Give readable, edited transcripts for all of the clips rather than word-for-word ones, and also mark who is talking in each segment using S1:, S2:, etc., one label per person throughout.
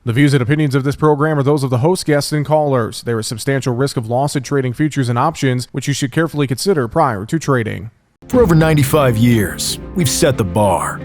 S1: The views and opinions of this program are those of the host, guests, and callers. There is substantial risk of loss in trading futures and options, which you should carefully consider prior to trading.
S2: For over 95 years, we've set the bar.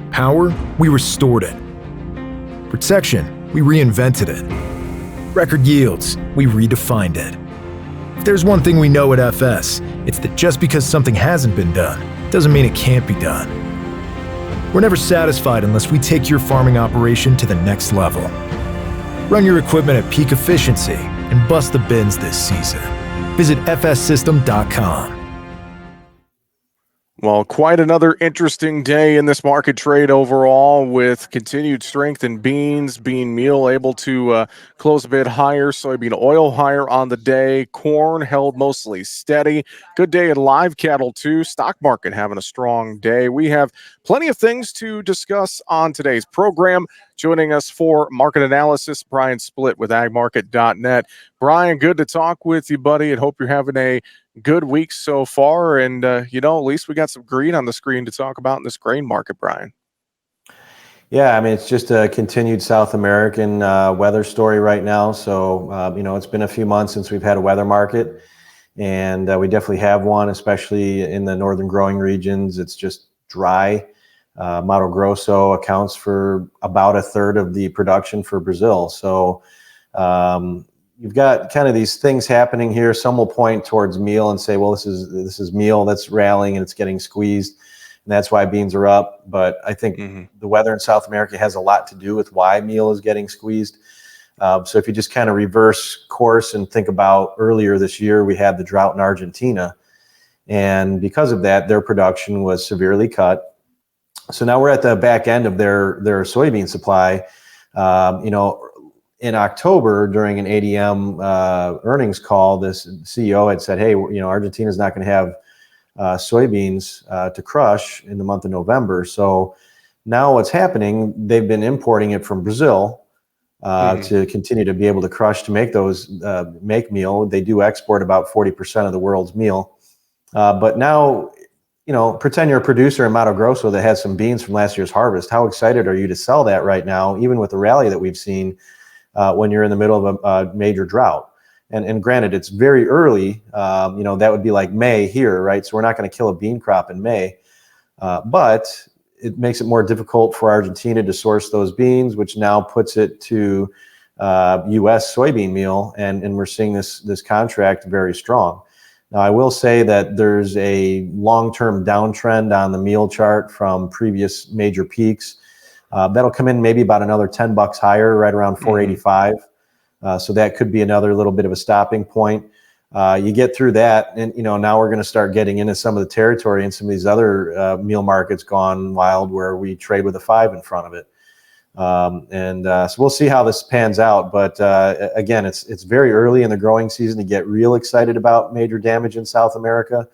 S2: Power, we restored it. Protection, we reinvented it. Record yields, we redefined it. If there's one thing we know at FS, it's that just because something hasn't been done, doesn't mean it can't be done. We're never satisfied unless we take your farming operation to the next level. Run your equipment at peak efficiency and bust the bins this season. Visit fssystem.com.
S3: Well, quite another interesting day in this market trade overall, with continued strength in beans, bean meal able to close a bit higher, soybean oil higher on the day, corn held mostly steady. Good day in live cattle too, stock market having a strong day. We have plenty of things to discuss on today's program. Joining us for market analysis, Brian Splitt with agmarket.net. Brian, good to talk with you, buddy, and hope you're having a good week so far. And, at least we got some green on the screen to talk about in this grain market, Brian.
S4: Yeah, I mean, it's just a continued South American weather story right now. So, it's been a few months since we've had a weather market, and we definitely have one, especially in the northern growing regions. It's just dry. Mato Grosso accounts for about a third of the production for Brazil. So you've got kind of these things happening here. Some will point towards meal and say, well, this is meal that's rallying and it's getting squeezed, and that's why beans are up. But I think the weather in South America has a lot to do with why meal is getting squeezed. So if you just kind of reverse course and think about earlier this year, we had the drought in Argentina, and because of that, their production was severely cut. So now we're at the back end of their soybean supply. In October, during an ADM earnings call, this CEO had said, hey, Argentina's not going to have soybeans to crush in the month of November. So now what's happening, they've been importing it from Brazil to continue to be able to crush, to make those, make meal. They do export about 40% of the world's meal. But now, pretend you're a producer in Mato Grosso that has some beans from last year's harvest. How excited are you to sell that right now, even with the rally that we've seen when you're in the middle of a major drought? And granted, it's very early. That would be like May here, right? So we're not going to kill a bean crop in May. But it makes it more difficult for Argentina to source those beans, which now puts it to U.S. soybean meal. And we're seeing this contract very strong. Now, I will say that there's a long-term downtrend on the meal chart from previous major peaks. That'll come in maybe about another $10 higher, right around 485. So that could be another little bit of a stopping point. You get through that, and now we're going to start getting into some of the territory and some of these other meal markets gone wild, where we trade with a 5 in front of it. So we'll see how this pans out. But again, it's very early in the growing season to get real excited about major damage in South America.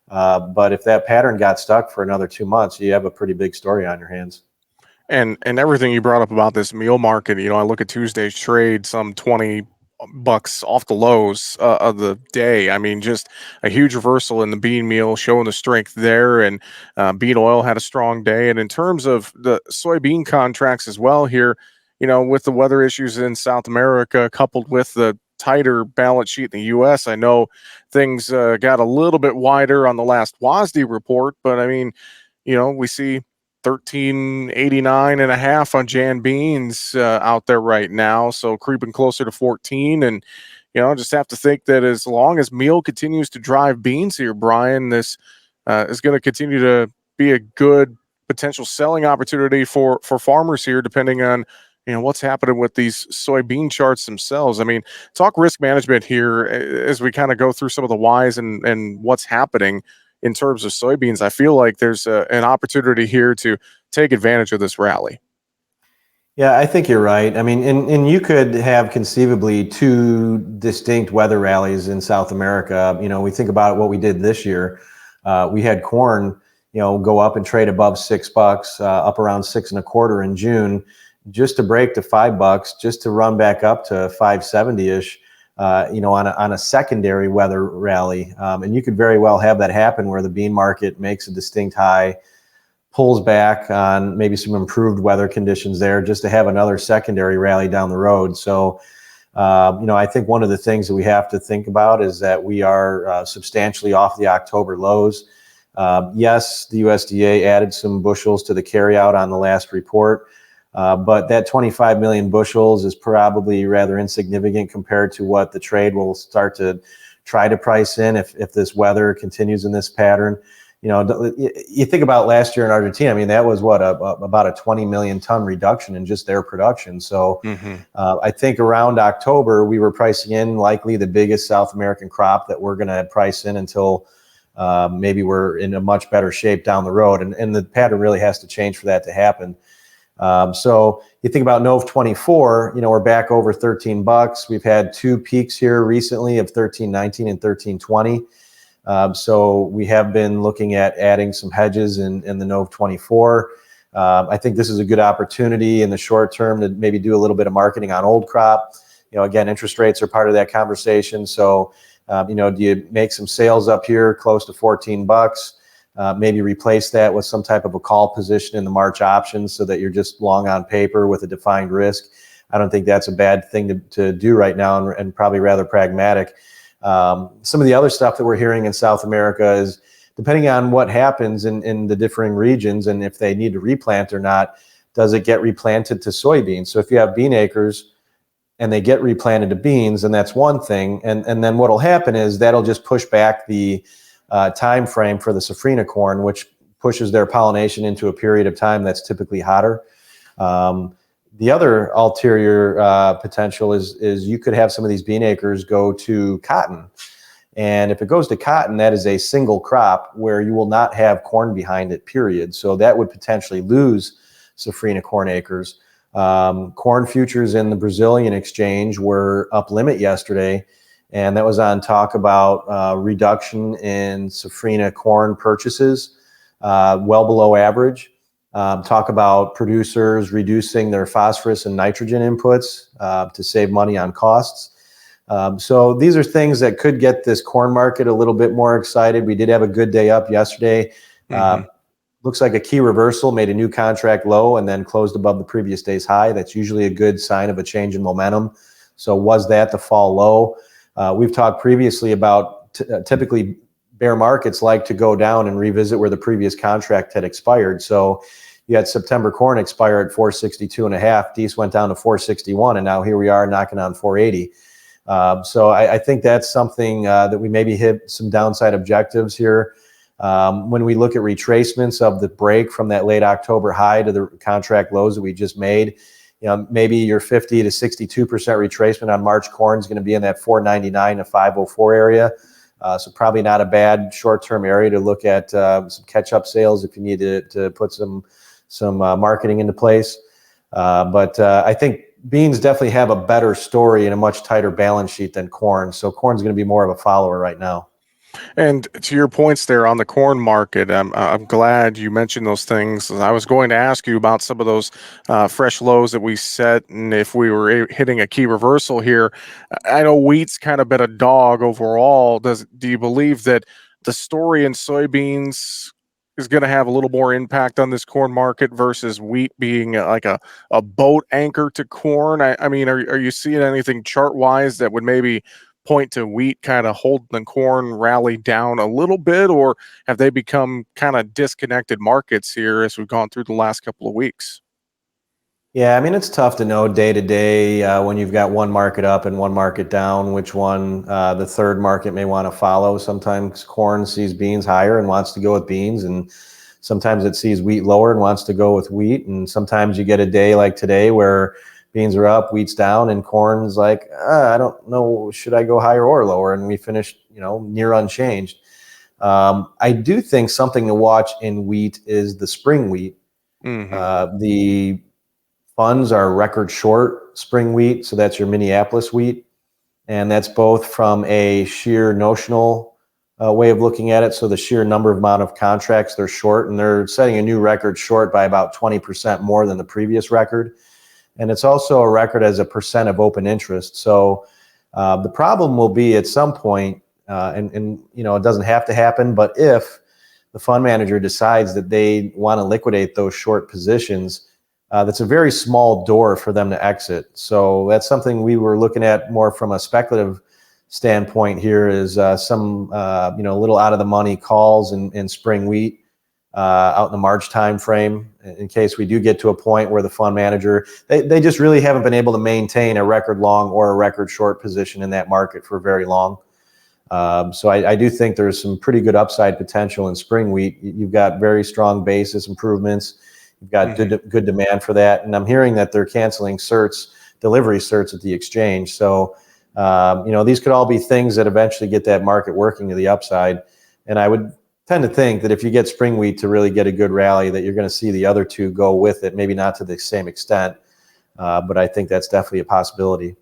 S4: But if that pattern got stuck for another 2 months, you have a pretty big story on your hands.
S3: And everything you brought up about this meal market, I look at Tuesday's trade, some $20 off the lows of the day. I mean, just a huge reversal in the bean meal, showing the strength there. And bean oil had a strong day. And in terms of the soybean contracts as well here, with the weather issues in South America, coupled with the tighter balance sheet in the U.S., I know things got a little bit wider on the last WASDE report. But I mean, we see 13.89.5 on Jan beans out there right now, so creeping closer to 14. And just have to think that as long as meal continues to drive beans here, Brian, this is going to continue to be a good potential selling opportunity for farmers here, depending on what's happening with these soybean charts themselves. I mean, talk risk management here as we kind of go through some of the whys and what's happening in terms of soybeans. I feel like there's an opportunity here to take advantage of this rally.
S4: Yeah, I think you're right. I mean, and you could have conceivably two distinct weather rallies in South America. We think about what we did this year. We had corn, go up and trade above $6, up around 6.25 in June, just to break to $5, just to run back up to 570-ish. On a secondary weather rally. And you could very well have that happen where the bean market makes a distinct high, pulls back on maybe some improved weather conditions there, just to have another secondary rally down the road. So, I think one of the things that we have to think about is that we are substantially off the October lows. Yes, the USDA added some bushels to the carryout on the last report, but that 25 million bushels is probably rather insignificant compared to what the trade will start to try to price in if this weather continues in this pattern. You think about last year in Argentina. I mean, that was about a 20 million ton reduction in just their production. So I think around October, we were pricing in likely the biggest South American crop that we're going to price in until maybe we're in a much better shape down the road. And the pattern really has to change for that to happen. So you think about NOV 24, we're back over $13. We've had two peaks here recently of 13.19 and 13.20. So we have been looking at adding some hedges in the NOV 24. I think this is a good opportunity in the short term to maybe do a little bit of marketing on old crop. Again, interest rates are part of that conversation. So, do you make some sales up here close to $14? Maybe replace that with some type of a call position in the March options so that you're just long on paper with a defined risk. I don't think that's a bad thing to do right now, and probably rather pragmatic. Some of the other stuff that we're hearing in South America is, depending on what happens in the differing regions and if they need to replant or not, does it get replanted to soybeans? So if you have bean acres and they get replanted to beans, and that's one thing. And then what'll happen is that'll just push back the time frame for the safrinha corn, which pushes their pollination into a period of time that's typically hotter. The other ulterior potential is you could have some of these bean acres go to cotton. And if it goes to cotton, that is a single crop where you will not have corn behind it, period. So that would potentially lose safrinha corn acres. Corn futures in the Brazilian exchange were up limit yesterday, and that was on talk about reduction in safrinha corn purchases, well below average. Talk about producers reducing their phosphorus and nitrogen inputs to save money on costs. So these are things that could get this corn market a little bit more excited. We did have a good day up yesterday. Looks like a key reversal, made a new contract low and then closed above the previous day's high. That's usually a good sign of a change in momentum. So was that the fall low? We've talked previously about typically bear markets like to go down and revisit where the previous contract had expired. So you had September corn expire at 462.5. Dees went down to 461, and now here we are knocking on 480. So I think that's something that we maybe hit some downside objectives here. When we look at retracements of the break from that late October high to the contract lows that we just made, maybe your 50 to 62% retracement on March corn is going to be in that 499 to 504 area. So probably not a bad short-term area to look at some catch-up sales if you need to put some marketing into place. But I think beans definitely have a better story and a much tighter balance sheet than corn. So corn's going to be more of a follower right now.
S3: And to your points there on the corn market, I'm glad you mentioned those things. I was going to ask you about some of those fresh lows that we set, and if we were hitting a key reversal here. I know wheat's kind of been a dog overall. Do you believe that the story in soybeans is going to have a little more impact on this corn market versus wheat being like a boat anchor to corn? I mean, are you seeing anything chart wise that would maybe point to wheat kind of holding the corn rally down a little bit, or have they become kind of disconnected markets here as we've gone through the last couple of weeks?
S4: Yeah, I mean, it's tough to know day to day when you've got one market up and one market down, which one the third market may want to follow. Sometimes corn sees beans higher and wants to go with beans, and sometimes it sees wheat lower and wants to go with wheat. And sometimes you get a day like today where beans are up, wheat's down, and corn's like, I don't know, should I go higher or lower? And we finished, near unchanged. I do think something to watch in wheat is the spring wheat. The funds are record short spring wheat, so that's your Minneapolis wheat. And that's both from a sheer notional way of looking at it, so the sheer amount of contracts they're short, and they're setting a new record short by about 20% more than the previous record. And it's also a record as a percent of open interest. So the problem will be at some point, and it doesn't have to happen, but if the fund manager decides that they want to liquidate those short positions, that's a very small door for them to exit. So that's something we were looking at more from a speculative standpoint here, is some little out of the money calls in spring wheat out in the March time frame, in case we do get to a point where the fund manager, they just really haven't been able to maintain a record long or a record short position in that market for very long. So I do think there's some pretty good upside potential in spring wheat. You've got very strong basis improvements. You've got good demand for that. And I'm hearing that they're canceling delivery certs at the exchange. So, these could all be things that eventually get that market working to the upside. And I would tend to think that if you get spring wheat to really get a good rally, that you're going to see the other two go with it, maybe not to the same extent. But I think that's definitely a possibility.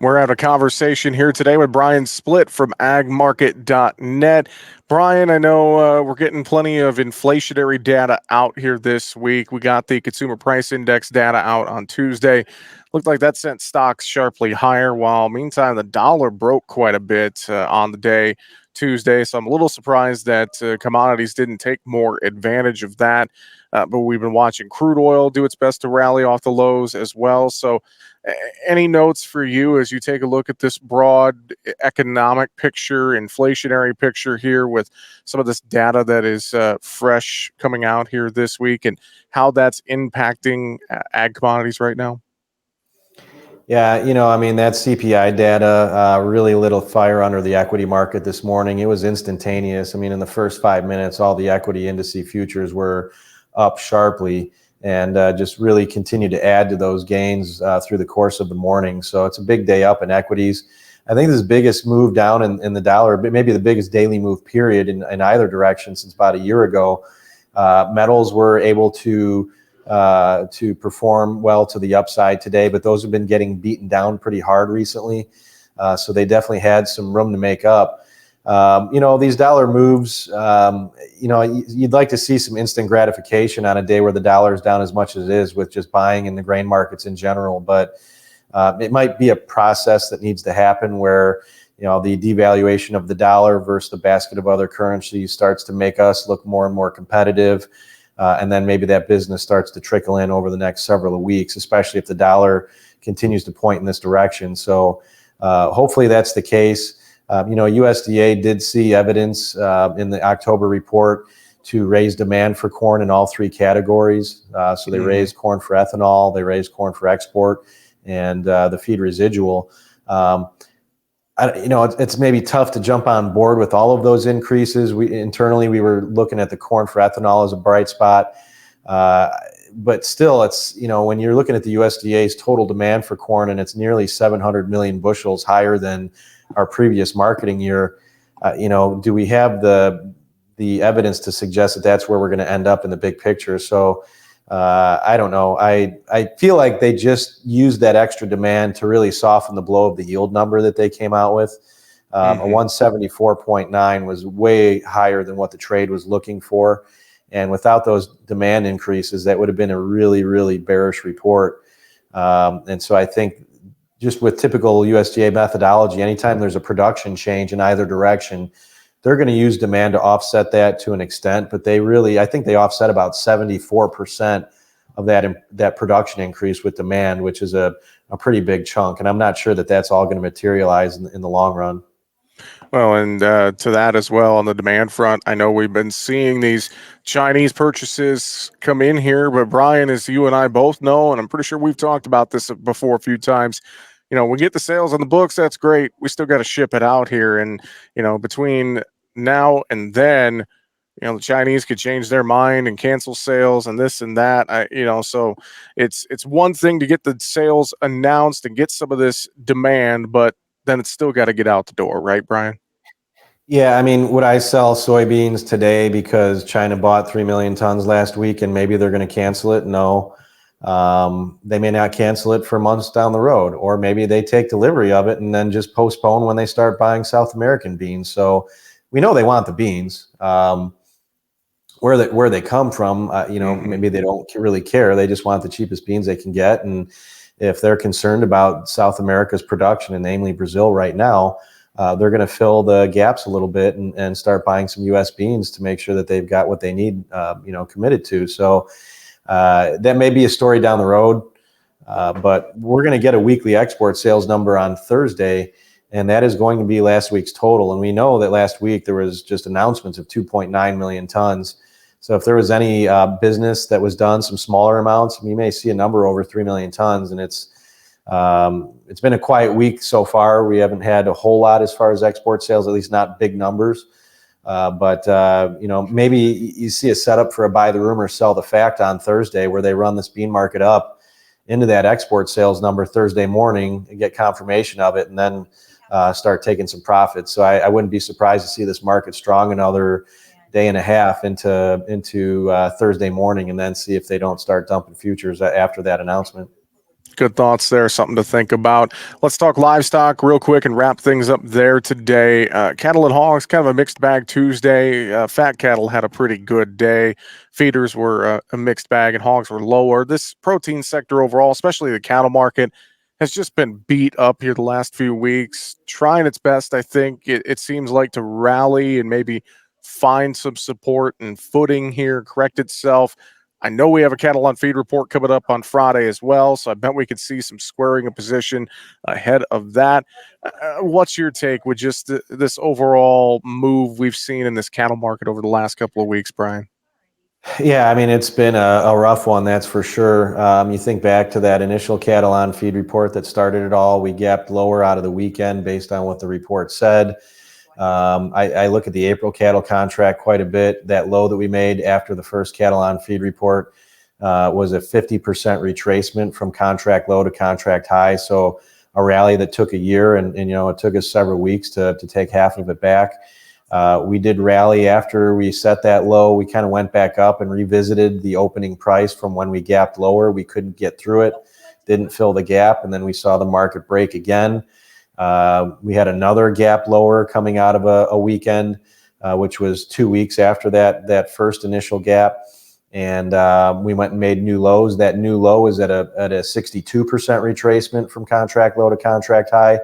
S3: We're having a conversation here today with Brian Split from agmarket.net. Brian, I know we're getting plenty of inflationary data out here this week. We got the consumer price index data out on Tuesday. Looked like that sent stocks sharply higher, while meantime the dollar broke quite a bit on the day Tuesday. So I'm a little surprised that commodities didn't take more advantage of that. But we've been watching crude oil do its best to rally off the lows as well. So any notes for you as you take a look at this broad economic picture, inflationary picture here with some of this data that is fresh coming out here this week, and how that's impacting ag commodities right now?
S4: Yeah, that CPI data really lit a fire under the equity market this morning. It was instantaneous. In the first 5 minutes, all the equity indice futures were up sharply, and just really continue to add to those gains through the course of the morning. So it's a big day up in equities. I think this is the biggest move down in the dollar, but maybe the biggest daily move period in either direction since about a year ago. Metals were able to perform well to the upside today, but those have been getting beaten down pretty hard recently. So they definitely had some room to make up. These dollar moves, you'd like to see some instant gratification on a day where the dollar is down as much as it is with just buying in the grain markets in general. But it might be a process that needs to happen where, the devaluation of the dollar versus the basket of other currencies starts to make us look more and more competitive. And then maybe that business starts to trickle in over the next several weeks, especially if the dollar continues to point in this direction. So hopefully that's the case. USDA did see evidence in the October report to raise demand for corn in all three categories. So they raised corn for ethanol, they raised corn for export, and the feed residual. It's maybe tough to jump on board with all of those increases. Internally, we were looking at the corn for ethanol as a bright spot. But still, it's, when you're looking at the USDA's total demand for corn, and it's nearly 700 million bushels higher than our previous marketing year, do we have the evidence to suggest that that's where we're going to end up in the big picture? So I don't know. I feel like they just used that extra demand to really soften the blow of the yield number that they came out with. A 174.9 was way higher than what the trade was looking for. And without those demand increases, that would have been a really, really bearish report. And so I think just with typical USDA methodology, anytime there's a production change in either direction, they're going to use demand to offset that to an extent. But I think they offset about 74% of that production increase with demand, which is a pretty big chunk. And I'm not sure that that's all going to materialize in the long run.
S3: Well, and to that as well, on the demand front, I know we've been seeing these Chinese purchases come in here, but Brian, as you and I both know, and I'm pretty sure we've talked about this before a few times, we get the sales on the books, that's great. We still got to ship it out here. And, between now and then, the Chinese could change their mind and cancel sales and this and that. So it's one thing to get the sales announced and get some of this demand, but then it's still got to get out the door, right, Brian?
S4: Yeah, would I sell soybeans today because China bought 3 million tons last week and maybe they're going to cancel it? No. They may not cancel it for months down the road, or maybe they take delivery of it and then just postpone when they start buying South American beans. So we know they want the beans. Where they come from, maybe they don't really care. They just want the cheapest beans they can get. And if they're concerned about South America's production, and namely Brazil right now, they're going to fill the gaps a little bit and start buying some U.S. beans to make sure that they've got what they need, committed to. So that may be a story down the road, but we're going to get a weekly export sales number on Thursday, and that is going to be last week's total. And we know that last week there was just announcements of 2.9 million tons. So if there was any business that was done, some smaller amounts, we may see a number over 3 million tons. And it's been a quiet week so far. We haven't had a whole lot as far as export sales, at least not big numbers. But maybe you see a setup for a buy the rumor, sell the fact on Thursday, where they run this bean market up into that export sales number Thursday morning and get confirmation of it, and then start taking some profits. So I wouldn't be surprised to see this market strong another day and a half into Thursday morning, and then see if they don't start dumping futures after that announcement.
S3: Good thoughts there. Something to think about. Let's talk livestock real quick and wrap things up there today. Cattle and hogs, kind of a mixed bag Tuesday. Fat cattle had a pretty good day. Feeders were a mixed bag, and hogs were lower. This protein sector overall, especially the cattle market, has just been beat up here the last few weeks. Trying its best, I think. It seems like, to rally and maybe find some support and footing here, correct itself. I know we have a cattle on feed report coming up on Friday as well, so I bet we could see some squaring of position ahead of that. What's your take with just this overall move we've seen in this cattle market over the last couple of weeks, Brian?
S4: Yeah, I mean, it's been a rough one, that's for sure. You think back to that initial cattle on feed report that started it all. We gapped lower out of the weekend based on what the report said. I look at the April cattle contract quite a bit. That low that we made after the first cattle on feed report was a 50% retracement from contract low to contract high. So a rally that took a year, and it took us several weeks to take half of it back. We did rally after we set that low. We kind of went back up and revisited the opening price from when we gapped lower. We couldn't get through it, didn't fill the gap, and then we saw the market break again. We had another gap lower coming out of a weekend, which was 2 weeks after that first initial gap. And we went and made new lows. That new low is at a 62% retracement from contract low to contract high.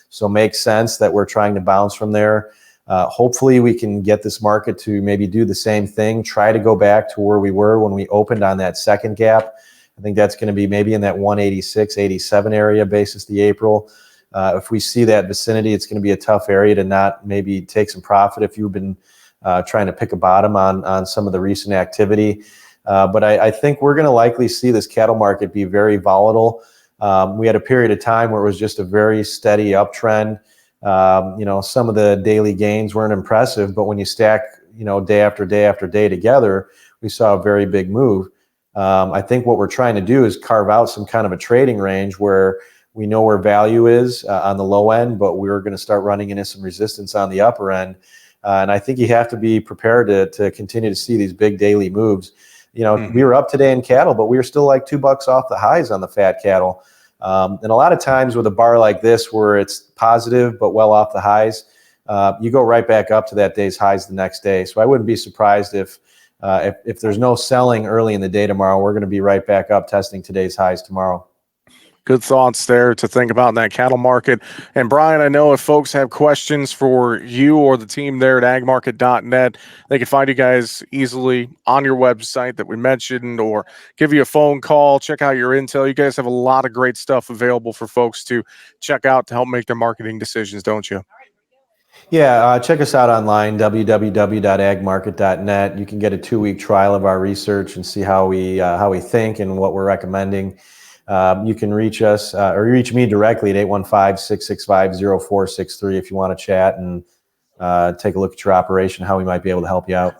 S4: So makes sense that we're trying to bounce from there. Hopefully we can get this market to maybe do the same thing, try to go back to where we were when we opened on that second gap. I think that's going to be maybe in that 186, 87 area basis the April. If we see that vicinity, it's going to be a tough area to not maybe take some profit if you've been trying to pick a bottom on some of the recent activity. But I think we're going to likely see this cattle market be very volatile. We had a period of time where it was just a very steady uptrend. Some of the daily gains weren't impressive, but when you stack, day after day after day together, we saw a very big move. I think what we're trying to do is carve out some kind of a trading range where we know where value is on the low end, but we're going to start running into some resistance on the upper end. And I think you have to be prepared to continue to see these big daily moves. We were up today in cattle, but we were still like $2 off the highs on the fat cattle. And a lot of times with a bar like this, where it's positive but well off the highs, you go right back up to that day's highs the next day. So I wouldn't be surprised if there's no selling early in the day tomorrow, we're going to be right back up testing today's highs tomorrow.
S3: Good thoughts there to think about in that cattle market. And Brian, I know if folks have questions for you or the team there at agmarket.net, they can find you guys easily on your website that we mentioned, or give you a phone call, check out your intel. You guys have a lot of great stuff available for folks to check out to help make their marketing decisions, don't you?
S4: Yeah, check us out online, www.agmarket.net. You can get a 2-week trial of our research and see how we think and what we're recommending. You can reach us or reach me directly at 815-665-0463 if you want to chat and take a look at your operation, how we might be able to help you out.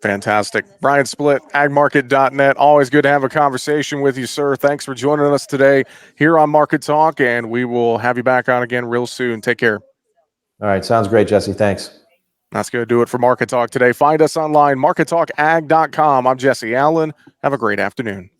S3: Fantastic. Brian Splitt, agmarket.net. Always good to have a conversation with you, sir. Thanks for joining us today here on Market Talk, and we will have you back on again real soon. Take care.
S4: All right. Sounds great, Jesse. Thanks.
S3: That's going to do it for Market Talk today. Find us online, markettalkag.com. I'm Jesse Allen. Have a great afternoon.